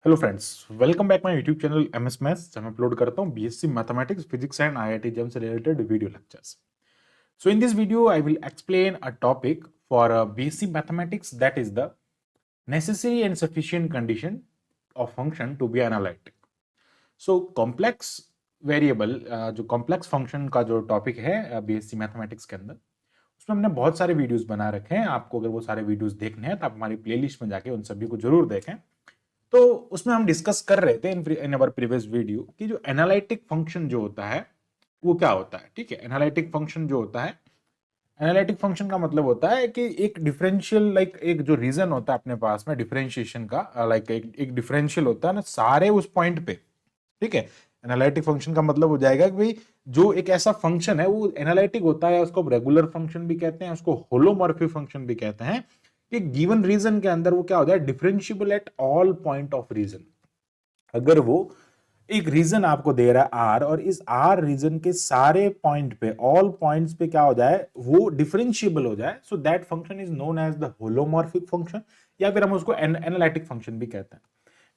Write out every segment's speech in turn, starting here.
Hello friends, welcome back my YouTube channel MS maths जहां मैं upload करता हूं BSc mathematics physics and IIT JAM से related video lectures. So in this video I will explain a topic for BSc mathematics that is the necessary and sufficient condition of function to be analytic. So complex variable जो complex function का जो topic है BSc mathematics के अंदर, उसमें हमने बहुत सारे वीडियोस बना रखे हैं. आपको अगर वो सारे वीडियोस देखने हैं तो आप हमारी प्लेलिस्ट में जाके उन सभी को जरूर देखें. तो उसमें हम डिस्कस कर रहे थे इन अवर प्रीवियस वीडियो कि जो एनालिटिक फंक्शन जो होता है वो क्या होता है. ठीक है, एनालिटिक फंक्शन जो होता है, एनालिटिक फंक्शन का मतलब होता है कि एक डिफरेंशियल लाइक एक जो रीजन होता है अपने पास में डिफरेंशिएशन का, लाइक एक डिफरेंशियल होता है ना सारे उस पॉइंट पे. ठीक है, एनालिटिक फंक्शन का मतलब हो जाएगा कि भाई जो एक ऐसा फंक्शन है वो एनालिटिक होता है, उसको रेगुलर फंक्शन भी कहते हैं, उसको होलोमॉर्फिक फंक्शन भी कहते हैं. कि गिवन रीजन के अंदर वो क्या हो जाए, differentiable at all point of region. अगर वो एक रीजन आपको दे रहा है आर, और इस आर रीजन के सारे पॉइंट पे, ऑल पॉइंट्स पे क्या हो जाए, वो डिफरेंशिएबल हो जाए, so that function is known as the holomorphic function, या फिर हम उसको एनालिटिक फंक्शन भी कहते हैं.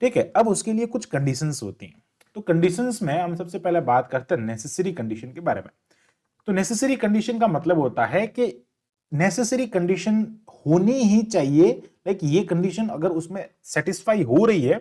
ठीक है, अब उसके लिए कुछ कंडीशंस होती हैं. तो कंडीशंस में हम सबसे पहले बात करते हैं नेसेसरी कंडीशन के बारे में. तो नेसेसरी कंडीशन का मतलब होता है कि नेसेसरी कंडीशन होनी ही चाहिए. लाइक ये कंडीशन अगर उसमें सेटिस्फाई हो रही है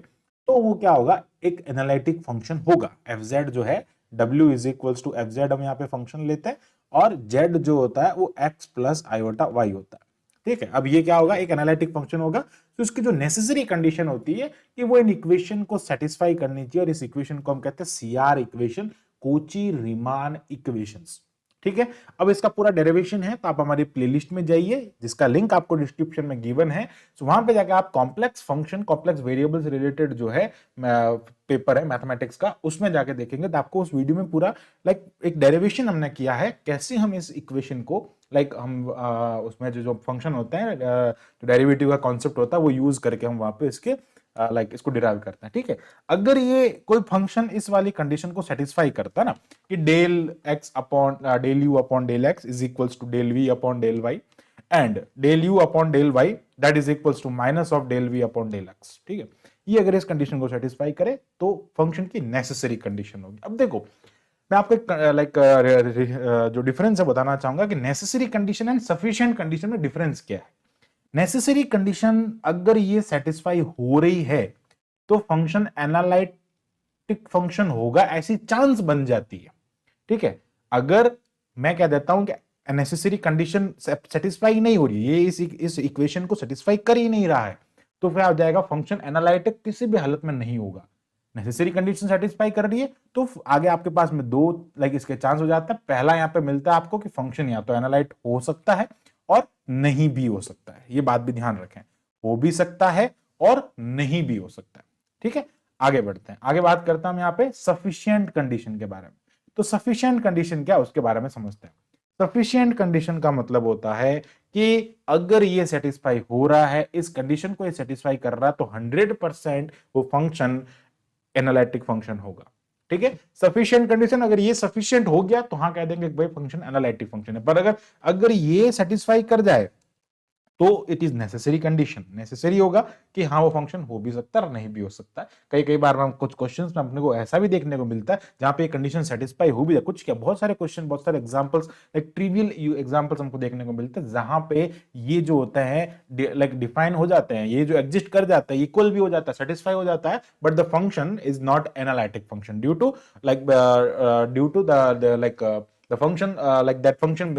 तो वो क्या होगा, एक एनालिटिक फंक्शन होगा. एफ जेड जो है, W is equals to F Z, हम यहाँ पे फंक्शन लेते हैं, और Z जो होता है वो x प्लस आयोटा वाई होता है. ठीक है, अब ये क्या होगा, एक एनालिटिक फंक्शन होगा. तो इसकी जो नेसेसरी कंडीशन होती है कि वो इन इक्वेशन को सेटिस्फाई करनी चाहिए, और इस इक्वेशन को हम कहते हैं CR equation, Kochi Riemann equations. ठीक है, अब इसका पूरा डेरिवेशन है तो आप हमारी प्लेलिस्ट में जाइए जिसका लिंक आपको डिस्क्रिप्शन में गिवन है. सो वहां पे जाकर आप कॉम्प्लेक्स फंक्शन, कॉम्प्लेक्स वेरिएबल से रिलेटेड जो है पेपर है मैथमेटिक्स का, उसमें जाके देखेंगे तो आपको उस वीडियो में पूरा लाइक एक डेरिवेशन हमने किया है कैसे हम इस इक्वेशन को लाइक हम उसमें जो फंक्शन होते हैं, जो डेरिवेटिव का कॉन्सेप्ट होता है वो यूज करके हम वहां पे इसके लाइक इसको डिराइव करते हैं. ठीक है, अगर ये कोई फंक्शन इस वाली कंडीशन को सेटिस्फाई करता है ना कि del X upon del you upon del X is equals to del we upon del Y, and del you upon del Y that is equals to minus of del we upon del X. ठीक है, ये अगर इस condition को satisfy करे तो function की necessary condition होगी. अब देखो, मैं आपको लाइक जो डिफरेंस है बताना चाहूंगा कि necessary condition and sufficient condition में डिफरेंस क्या है. नेसेसरी कंडीशन अगर ये सेटिस्फाई हो रही है तो फंक्शन एनालिटिक फंक्शन होगा, ऐसी चांस बन जाती है. ठीक है, अगर मैं कह देता हूं कि नेसेसरी कंडीशन सेटिस्फाई नहीं हो रही है, ये इस इक्वेशन को सेटिस्फाई कर ही नहीं रहा है, तो फिर आ जाएगा फंक्शन एनालिटिक किसी भी हालत में नहीं होगा. नेसेसरी कंडीशन सेटिस्फाई कर रही है तो आगे आपके पास में दो लाइक इसके चांस हो जाता है. पहला यहां पे मिलता है आपको कि फंक्शन या तो एनालाइट हो सकता है और नहीं भी हो सकता है. ये बात भी ध्यान रखें, हो भी सकता है और नहीं भी हो सकता है. ठीक है, आगे बढ़ते हैं, आगे बात करता हूं यहां पे सफिशिएंट कंडीशन के बारे में. तो सफिशिएंट कंडीशन क्या, उसके बारे में समझते हैं. सफिशिएंट कंडीशन का मतलब होता है कि अगर ये सेटिस्फाई हो रहा है, इस कंडीशन को ये सेटिस्फाई कर रहा है, तो 100% वो फंक्शन एनालिटिक फंक्शन होगा. ठीक है, सफिशिएंट कंडीशन अगर ये सफिशिएंट हो गया तो हाँ कह देंगे भाई फंक्शन एनालिटिक फंक्शन है. पर अगर अगर ये सेटिस्फाई कर जाए तो it is necessary condition. Necessary होगा कि हाँ वो फंक्शन हो भी सकता है और नहीं भी हो सकता है. कई कई बार हम कुछ क्वेश्चंस में अपने को ऐसा भी देखने को मिलता है जहां पे कंडीशन सेटिस्फाई हो भी जाए. कुछ क्या, बहुत सारे क्वेश्चन, बहुत सारे एग्जांपल्स, लाइक ट्रिवियल एग्जांपल्स हमको देखने को मिलते हैं जहां पे ये जो होता है लाइक डिफाइन हो जाते हैं, ये जो एग्जिस्ट कर जाता है, इक्वल भी हो जाता है, सेटिस्फाई हो जाता है, but the function is not analytic function due to like due to the like the function like that function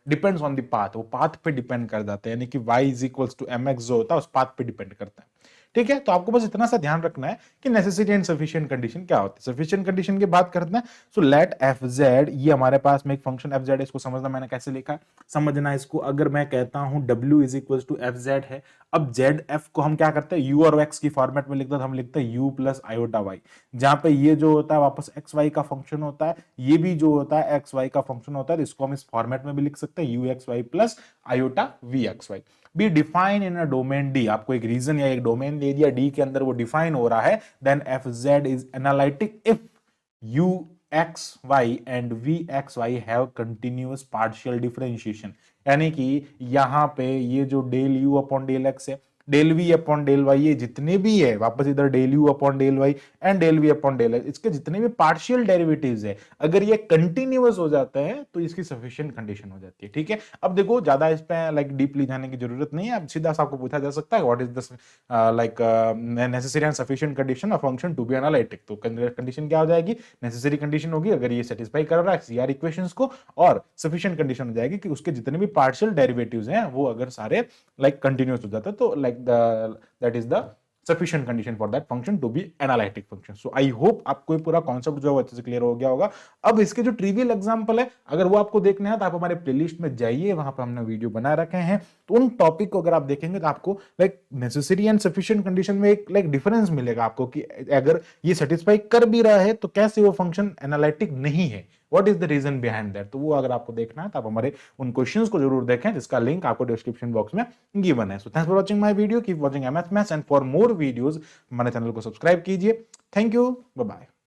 depends on the path. वो पाथ पे डिपेंड कर जाते हैं, यानी कि y is equals to mx जो होता है उस पाथ पे डिपेंड करता है. ठीक है, तो आपको बस इतना सा ध्यान रखना है कि नेसेसिटी एंड सफिशिएंट कंडीशन क्या होती है. सफिशिएंट कंडीशन की बात करते हैं. सो लेट एफ जेड, ये हमारे पास में एक फंक्शन एफ जेड है, इसको समझना मैंने कैसे लिखा है, समझना इसको. अगर मैं कहता हूं w is equals to F Z है, अब जेड एफ को हम क्या करते हैं, u और x की फॉर्मेट में लिखते हैं, हम लिखते हैं u प्लस आयोटा वाई, जहां पे ये जो होता है वापस एक्स वाई का फंक्शन होता है, ये भी जो होता है एक्स वाई का फंक्शन होता है. तो इसको हम इस फॉर्मेट में भी लिख सकते हैं, U x Y plus iota V x Y. Be define in a domain D, आपको एक रीजन या एक डोमेन दे दिया, डी के अंदर वो डिफाइन हो रहा है, then f z is analytic if u x y and v x y have continuous partial differentiation. यानी कि यहां पे ये जो del you upon del x है, del we upon del y, ये जितने भी है वापस इधर del you upon del Y and del we upon del, इसके जितने भी पार्शियल डेरिवेटिव्स है अगर ये कंटिन्यूअस हो जाता है तो इसकी सफिशिएंट कंडीशन हो जाती है। ठीक है, अब देखो ज्यादा इस पे लाइक डीपली जाने की जरूरत नहीं है, अब सीधा सा आपको पूछा जा सकता है what is the like necessary and sufficient condition of function to be analytic. तो कंडीशन क्या हो जाएगी, नेसेसरी कंडीशन होगी अगर ये सेटिस्फाई कर रहा है सीआर इक्वेशंस को, और सफिशिएंट कंडीशन हो जाएगी कि उसके जितने भी पार्शियल डेरिवेटिव्स हैं वो अगर सारे लाइक कंटिन्यूअस हो जाता है तो like that is the sufficient condition for that function to be analytic function. So I hope आपको ये पूरा कॉन्सेप्ट जो है अच्छे से क्लियर हो गया होगा। अब इसके जो ट्रिवियल एग्जांपल है अगर वो आपको देखना है तो आप हमारे प्लेलिस्ट में जाइए, वहां पर हमने वीडियो बना रखे हैं, तो उन टॉपिक को अगर आप देखेंगे तो आपको like necessary and sufficient condition में एक लाइक डिफरेंस मिलेगा आपको कि अगर ये सेटिस्फाई कर भी रहा है तो कैसे वो फंक्शन एनालिटिक नहीं है, what is the reason behind that. तो वो अगर आपको देखना है तो आप हमारे उन क्वेश्चंस को जरूर देखें जिसका लिंक आपको डिस्क्रिप्शन बॉक्स में गिवन है। So thanks for watching my video, keep watching MS maths and for more videos हमारे चैनल को सब्सक्राइब कीजिए। Thank you, bye bye.